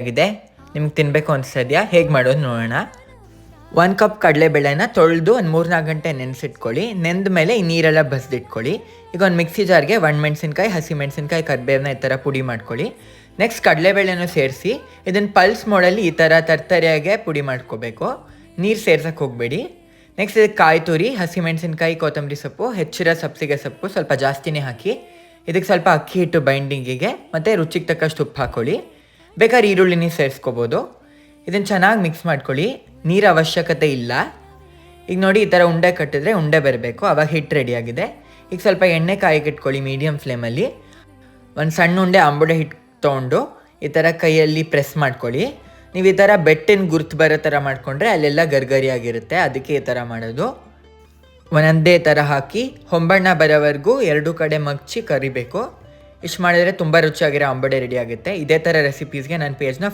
ಆಗಿದೆ. ನಿಮ್ಗೆ ತಿನ್ನಬೇಕು ಅನಿಸ್ತಿದೆಯಾ? ಹೇಗೆ ಮಾಡೋದು ನೋಡೋಣ. 1 ಕಪ್ ಕಡಲೆಬೇಳೆನ ತೊಳೆದು ಒಂದು 3-4 ಗಂಟೆ ನೆನೆಸಿಟ್ಕೊಳ್ಳಿ. ನೆಂದ ಮೇಲೆ ಈ ನೀರೆಲ್ಲ ಬಸಿದಿಟ್ಕೊಳ್ಳಿ. ಈಗ ಒಂದು ಮಿಕ್ಸಿ ಜಾರ್ಗೆ ಒಣಮೆಣಸಿನ್ಕಾಯಿ, ಹಸಿಮೆಣಸಿನ್ಕಾಯಿ, ಕರಿಬೇವನ್ನ ಈ ಥರ ಪುಡಿ ಮಾಡ್ಕೊಳ್ಳಿ. ನೆಕ್ಸ್ಟ್ ಕಡಲೆಬೇಳೆನೂ ಸೇರಿಸಿ ಇದನ್ನು ಪಲ್ಸ್ ಮೋಡಲ್ಲಿ ಈ ಥರ ತರ್ತರಿಯಾಗೆ ಪುಡಿ ಮಾಡ್ಕೋಬೇಕು. ನೀರು ಸೇರ್ಸೋಕ್ಕೆ ಹೋಗಬೇಡಿ. ನೆಕ್ಸ್ಟ್ ಇದಕ್ಕೆ ಕಾಯಿ ತುರಿ, ಹಸಿಮೆಣಸಿನ್ಕಾಯಿ, ಕೊತ್ತಂಬರಿ ಸೊಪ್ಪು, ಹೆಚ್ಚಿರೋ ಸಬ್ಸಿಗೆ ಸೊಪ್ಪು ಸ್ವಲ್ಪ ಜಾಸ್ತಿನೇ ಹಾಕಿ ಇದಕ್ಕೆ ಸ್ವಲ್ಪ ಅಕ್ಕಿ ಹಿಟ್ಟು ಬೈಂಡಿಂಗಿಗೆ ಮತ್ತು ರುಚಿಗೆ ತಕ್ಕಷ್ಟು ಉಪ್ಪು ಹಾಕ್ಕೊಳ್ಳಿ. ಬೇಕಾದ್ರೆ ಈರುಳ್ಳಿನ ಸೇರಿಸ್ಕೋಬೋದು. ಇದನ್ನು ಚೆನ್ನಾಗಿ ಮಿಕ್ಸ್ ಮಾಡ್ಕೊಳ್ಳಿ. ನೀರು ಅವಶ್ಯಕತೆ ಇಲ್ಲ. ಈಗ ನೋಡಿ ಈ ಥರ ಉಂಡೆ ಕಟ್ಟಿದ್ರೆ ಉಂಡೆ ಬರಬೇಕು, ಆವಾಗ ಹಿಟ್ಟು ರೆಡಿಯಾಗಿದೆ. ಈಗ ಸ್ವಲ್ಪ ಎಣ್ಣೆ ಕಾಯಿಗೆ ಇಟ್ಕೊಳ್ಳಿ ಮೀಡಿಯಮ್ ಫ್ಲೇಮಲ್ಲಿ. ಒಂದು ಸಣ್ಣ ಉಂಡೆ ಆಂಬೂಡೆ ಹಿಟ್ಟು ತೊಗೊಂಡು ಈ ಥರ ಕೈಯಲ್ಲಿ ಪ್ರೆಸ್ ಮಾಡ್ಕೊಳ್ಳಿ. ನೀವು ಈ ಥರ ಬೆಟ್ಟಿನ ಗುರ್ತು ಬರೋ ಥರ ಮಾಡಿಕೊಂಡ್ರೆ ಅಲ್ಲೆಲ್ಲ ಗರ್ಗರಿಯಾಗಿರುತ್ತೆ, ಅದಕ್ಕೆ ಈ ಥರ ಮಾಡೋದು. ಒಂದೊಂದೇ ಥರ ಹಾಕಿ ಹೊಂಬಣ್ಣ ಬರೋವರೆಗೂ 2 ಕಡೆ ಮಗ್ಚಿ ಕರಿಬೇಕು. ಇಷ್ಟು ಮಾಡಿದ್ರೆ ತುಂಬ ರುಚಿಯಾಗಿರೋ ಆಂಬೂಡೆ ರೆಡಿ ಆಗುತ್ತೆ. ಇದೇ ಥರ ರೆಸಿಪೀಸ್ಗೆ ನನ್ನ ಪೇಜ್ನ